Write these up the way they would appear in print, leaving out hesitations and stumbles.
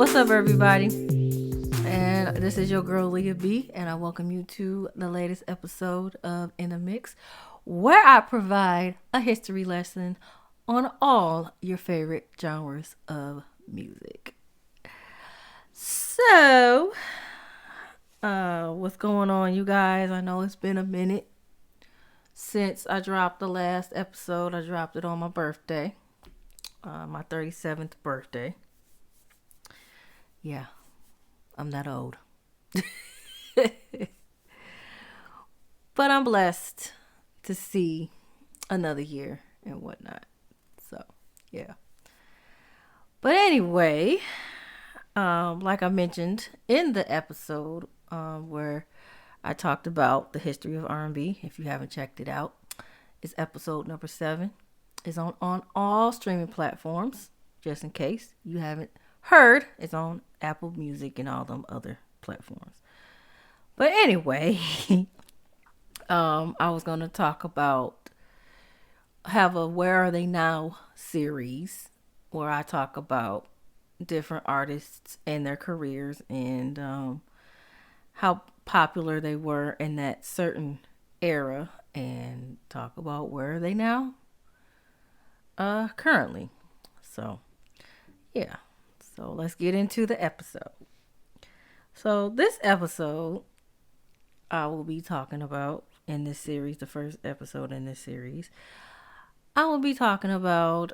What's up, everybody? And this is your girl Leah B, and I welcome you to the latest episode of In the Mix, where I provide a history lesson on all your favorite genres of music. So, what's going on, you guys? I know it's been a minute since I dropped the last episode. I dropped it on my birthday, my 37th birthday. Yeah, I'm that old. But I'm blessed to see another year and whatnot. So, yeah. But anyway, like I mentioned in the episode where I talked about the history of R&B, if you haven't checked it out, it's episode number 7. It's on all streaming platforms, just in case you haven't heard. It's on Apple Music and all them other platforms. But anyway, I was going to talk about, have a Where Are They Now series where I talk about different artists and their careers and how popular they were in that certain era, and talk about where are they now currently. So, yeah. So let's get into the episode. So this episode, I will be talking about in this series, the first episode in this series, I will be talking about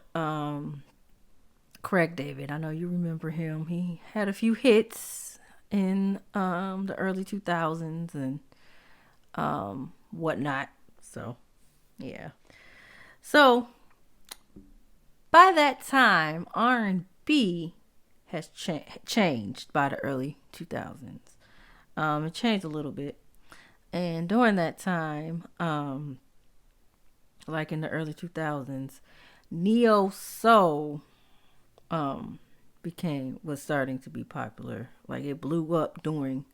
Craig David. I know you remember him. He had a few hits in the early 2000s and whatnot. So, yeah. So, by that time, R&B has changed by the early 2000s. It changed a little bit. And during that time, like in the early 2000s, neo soul was starting to be popular. Like it blew up during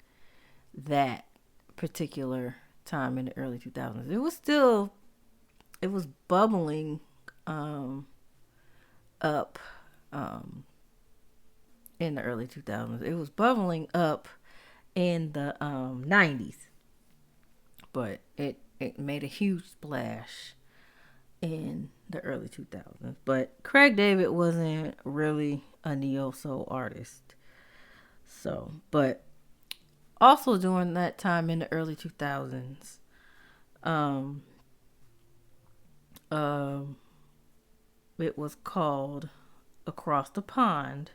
that particular time in the early 2000s. It was bubbling up in the early 2000s. It was bubbling up in the 90s. But it made a huge splash in the early 2000s. But Craig David wasn't really a neo-soul artist. So, but also during that time in the early 2000s, it was called Across the Pond.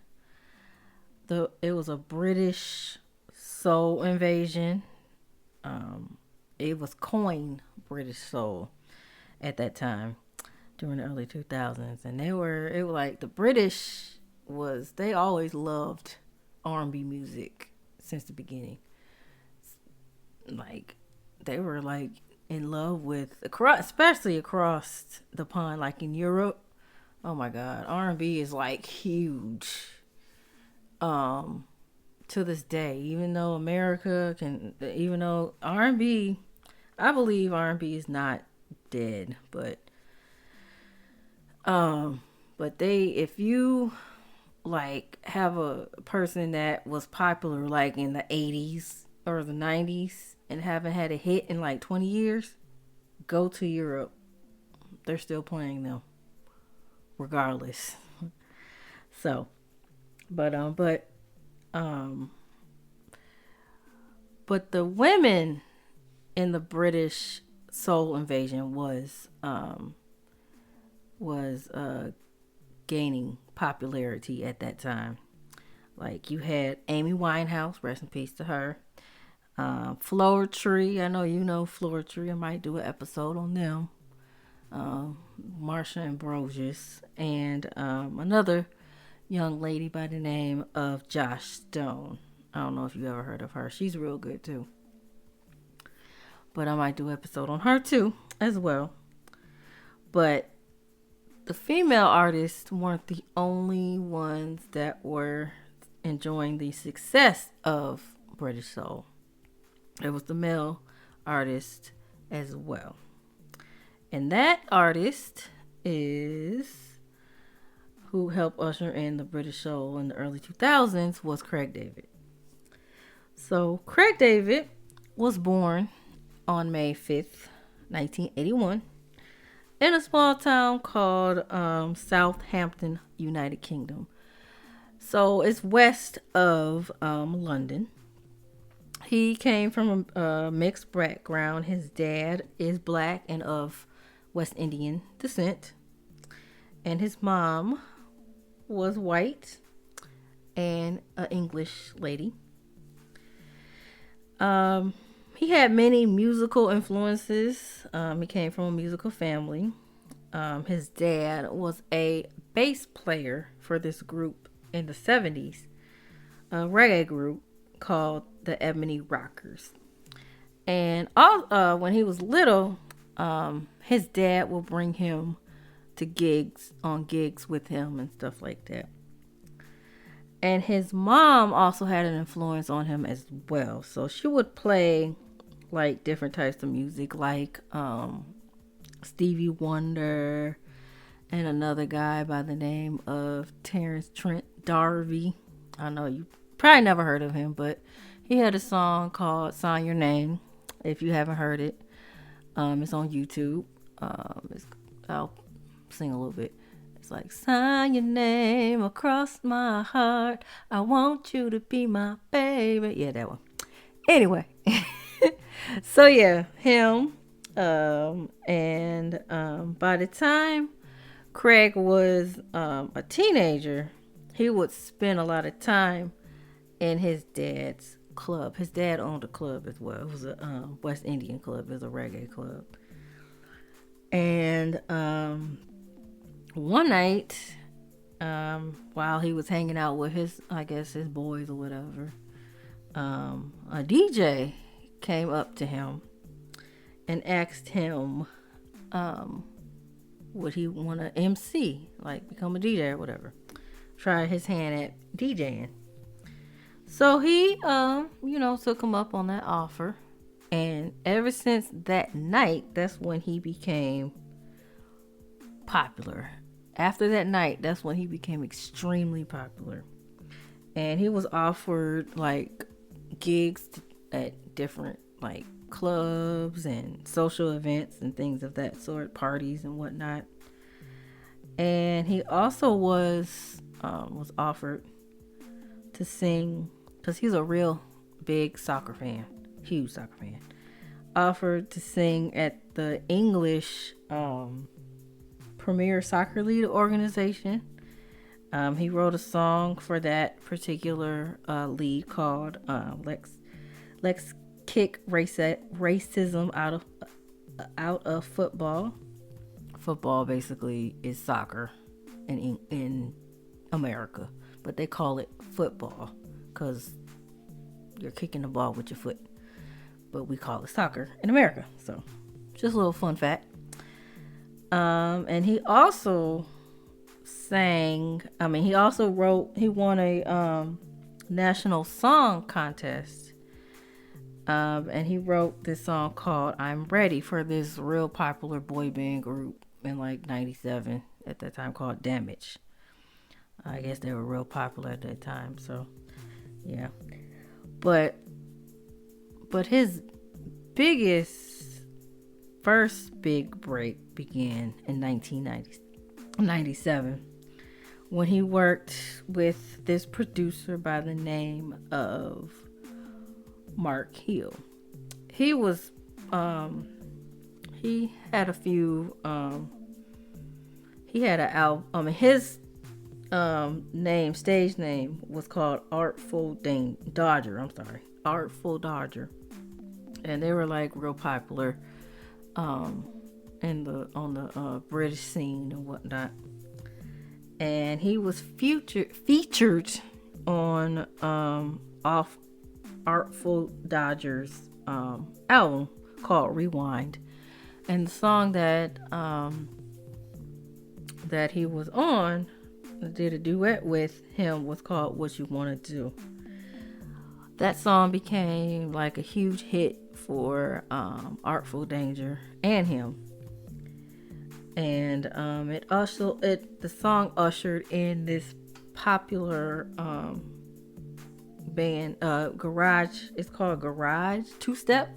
It was a British soul invasion. It was coined British soul at that time during the early 2000s, and it was like the British they always loved R&B music since the beginning. Like they were like in love with especially across the pond, like in Europe. Oh my God, R&B is like huge. To this day, even though R&B, I believe R&B is not dead, but if you like have a person that was popular like in the 80s or the 90s and haven't had a hit in like 20 years, go to Europe. They're still playing them regardless. So, but the women in the British soul invasion was gaining popularity at that time. Like you had Amy Winehouse, rest in peace to her. Floetry, I know you know Floetry. I might do an episode on them. Marsha Ambrosius, and another young lady by the name of Joss Stone. I don't know if you ever heard of her. She's real good too. But I might do an episode on her too as well. But the female artists weren't the only ones that were enjoying the success of British soul. It was the male artist as well. And that artist is who helped usher in the British soul in the early 2000s, was Craig David. So Craig David was born on May 5th, 1981, in a small town called Southampton, United Kingdom. So it's west of London. He came from a mixed background. His dad is black and of West Indian descent, and his mom was white and an English lady. He had many musical influences. He came from a musical family. His dad was a bass player for this group in the 70s, a reggae group called the Ebony Rockers. And when he was little, his dad will bring him to gigs with him and stuff like that. And his mom also had an influence on him as well. So she would play like different types of music, like Stevie Wonder and another guy by the name of Terrence Trent D'Arby. I know you probably never heard of him, but he had a song called Sign Your Name. If you haven't heard it, it's on YouTube. I'll sing a little bit. It's like, sign your name across my heart. I want you to be my baby. Yeah, that one. Anyway. So yeah, him. And by the time Craig was a teenager, he would spend a lot of time in his dad's club. His dad owned a club as well. It was a West Indian club. It was a reggae club. And one night, while he was hanging out with his boys or whatever, a DJ came up to him and asked him, would he want to MC, like become a DJ or whatever, try his hand at DJing. So he, took him up on that offer. And ever since that night, that's when he became popular. After that night, that's when he became extremely popular. And he was offered like gigs at different like clubs and social events and things of that sort, parties and whatnot. And he also was offered to sing, because he's a real big soccer fan, huge soccer fan, offered to sing at the English Premier Soccer League organization. He wrote a song for that particular league called Let's Kick Racism Out of Football. Football basically is soccer in America, but they call it football because you're kicking the ball with your foot, but we call it soccer in America. So just a little fun fact. And he also won a national song contest. And he wrote this song called I'm Ready for this real popular boy band group in like 97 at that time called Damage. I guess they were real popular at that time. So yeah. But his first big break began in 1997 when he worked with this producer by the name of Mark Hill. He was he had a few he had an album. His stage name was called Artful Dodger. Artful Dodger, and they were like real popular on the British scene and whatnot. And he was featured on off Artful Dodger's album called Rewind, and the song that he was on, did a duet with him, was called What You Wanna Do. That song became like a huge hit for Artful Danger and him. And the song ushered in this popular band, garage. It's called Garage Two Step,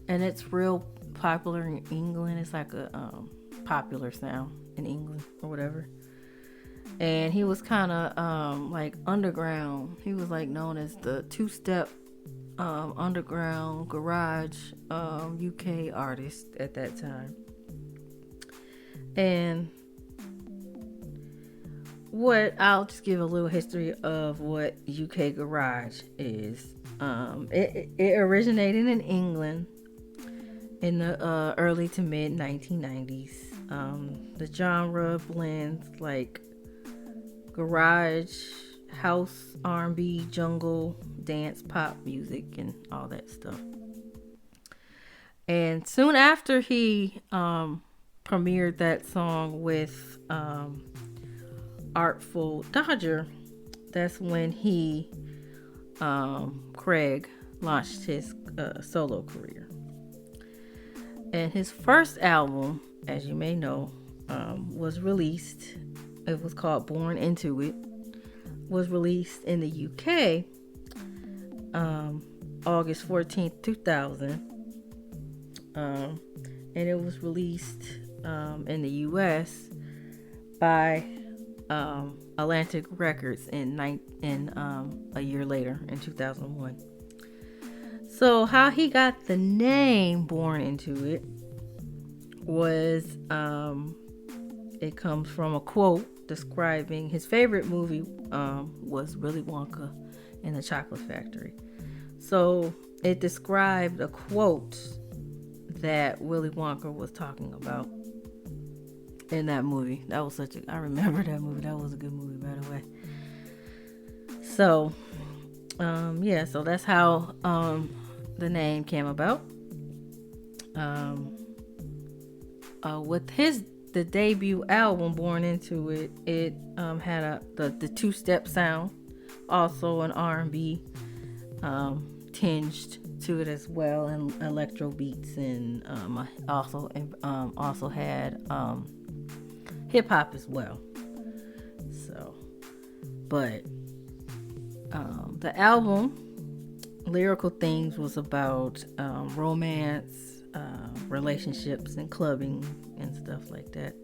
and it's real popular in England. It's like a popular sound in England or whatever. And he was kind of like underground. He was like known as the two-step underground garage UK artist at that time. And I'll just give a little history of what UK garage is. It originated in England in the early to mid 1990s. The genre blends like garage, house, R&B, jungle, dance, pop music, and all that stuff. And soon after he premiered that song with Artful Dodger, that's when Craig launched his solo career. And his first album, as you may know, was released. It was called Born Into It. Was released in the UK August 14th, 2000. And it was released in the US by Atlantic Records in a year later in 2001. So how he got the name Born Into It was it comes from a quote describing his favorite movie was Willy Wonka and the Chocolate Factory. So it described a quote that Willy Wonka was talking about in that movie. That was I remember that movie. That was a good movie, by the way. So so that's how the name came about. With the debut album Born Into It, it had the two-step sound, also an R&B tinged to it as well, and electro beats, and also had hip hop as well. So, but the album lyrical themes was about romance, relationships, and clubbing and stuff like that.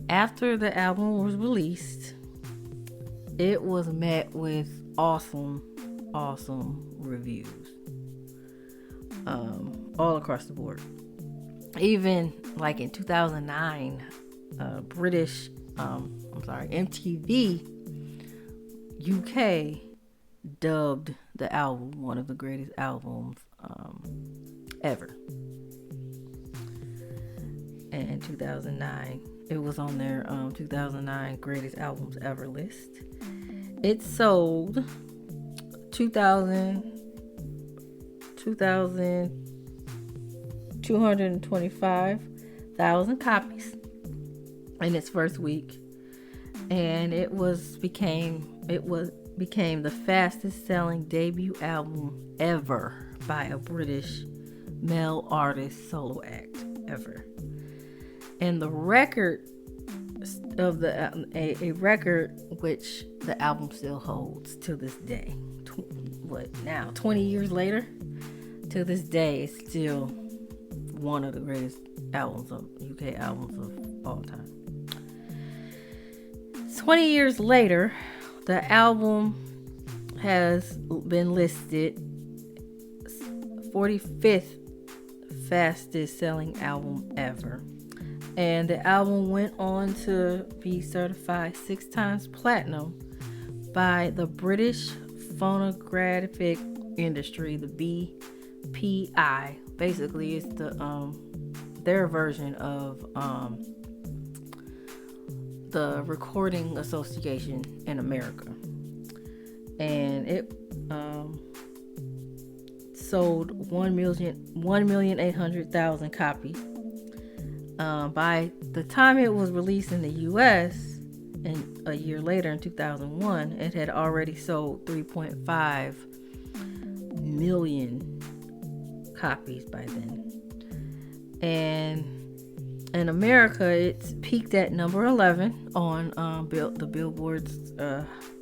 After the album was released, it was met with awesome reviews all across the board. Even like in 2009, British MTV UK dubbed the album one of the greatest albums ever. And in 2009, it was on their 2009 greatest albums ever list. It sold 225,000 copies in its first week, and it became the fastest selling debut album ever by a British male artist solo act ever. And the record of a record which the album still holds to this day. 20 years later, to this day, it's still one of the greatest UK albums of all time. 20 years later, the album has been listed 45th fastest selling album ever. And the album went on to be certified 6 times platinum by the British Phonographic Industry, the BPI. Basically, it's their version of the Recording Association in America. And it sold 1,800,000 copies. By the time it was released in the US, and a year later in 2001, it had already sold 3.5 million copies by then. And in America, it's peaked at number 11 on the Billboard's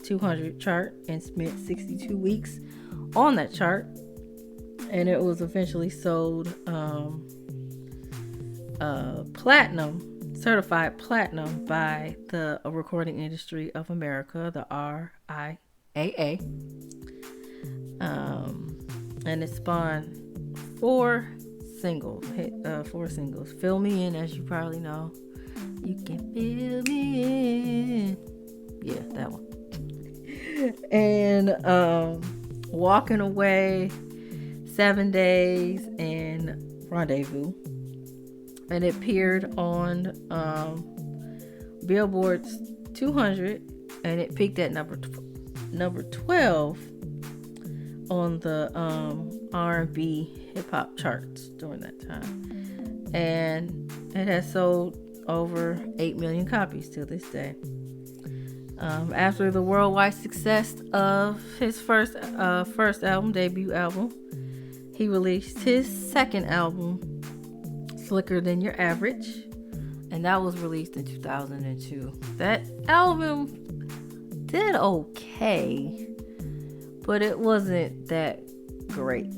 200 chart and spent 62 weeks on that chart. And it was eventually sold platinum, certified platinum by the Recording Industry of America, the RIAA. And it spawned four singles. Fill Me In, as you probably know. You can fill me in. Yeah, that one. And Walking Away, 7 Days, and Rendezvous. And it appeared on Billboard's 200, and it peaked at number 12 on the R&B hip-hop charts during that time. And it has sold over 8 million copies to this day. After the worldwide success of his first debut album, he released his second album, Slicker Than Your Average, and that was released in 2002. That album did okay, but it wasn't that great,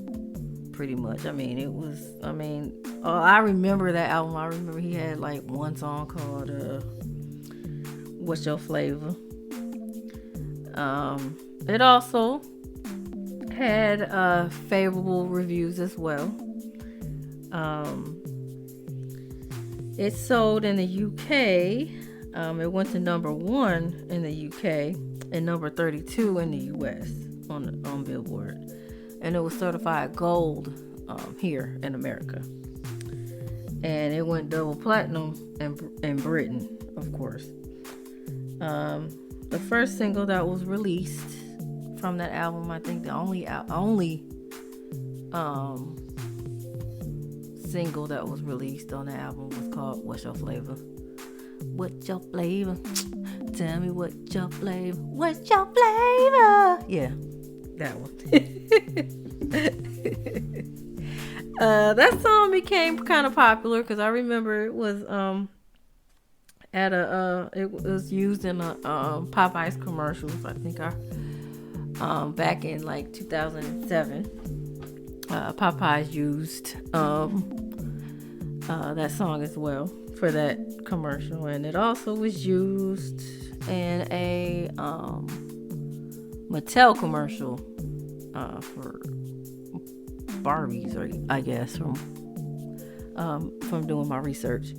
pretty much. I remember that album. I remember he had like one song called What's Your Flavor? It also had favorable reviews as well. It sold in the UK. It went to number 1 in the UK and number 32 in the US on Billboard. And it was certified gold here in America. And it went double platinum in Britain, of course. The first single that was released from that album, I think the only single that was released on the album was called What's Your Flavor? What's your flavor? Tell me what your flavor. What's your flavor? Yeah, that one. That song became kind of popular because I remember it was it was used in a Popeyes commercials. I think back in like 2007, Popeyes used that song as well for that commercial, and it also was used in a Mattel commercial for Barbies, or I guess from doing my research.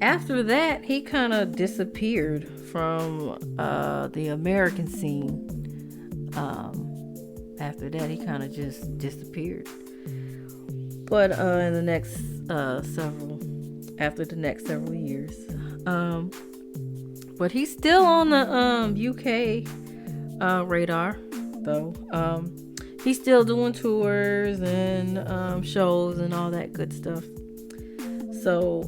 After that, he kind of disappeared from the American scene. After that, he kind of just disappeared. But in the next several years, but he's still on the UK radar, though. He's still doing tours and shows and all that good stuff. So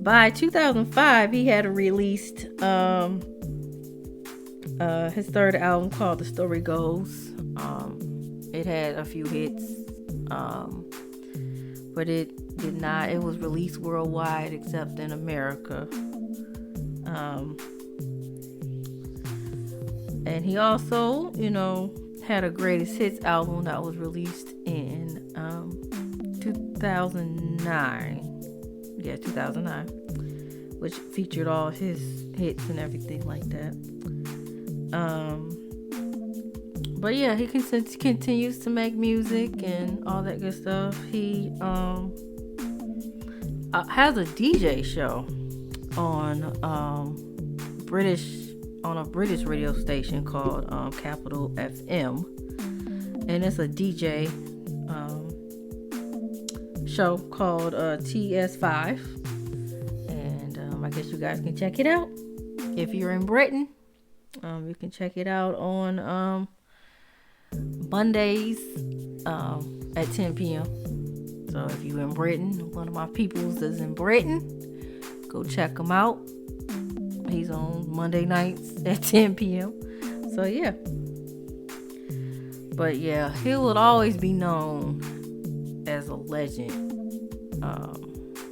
by 2005, he had released his third album called The Story Goes. It had a few hits, but it did not. It was released worldwide except in America. And he also, had a greatest hits album that was released in 2009. Yeah, 2009, which featured all his hits and everything like that. But yeah, he continues to make music and all that good stuff. He has a DJ show on a British radio station called Capital FM, and it's a DJ show called TS5, and I guess you guys can check it out if you're in Britain. You can check it out on Mondays at 10 p.m. So if you're in Britain, one of my peoples is in Britain, go check him out. He's on Monday nights at 10 p.m. So yeah. But yeah, he will always be known as a legend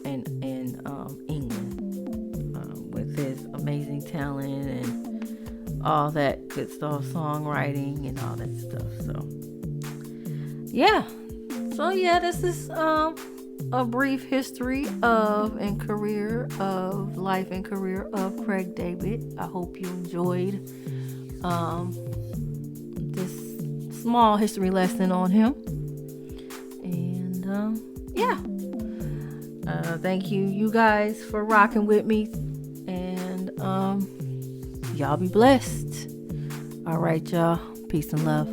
in England with his amazing talent and all that good stuff, songwriting and all that stuff. So yeah, this is a brief history of life and career of Craig David. I hope you enjoyed this small history lesson on him. And thank you guys for rocking with me. And y'all be blessed. All right, y'all. Peace and love.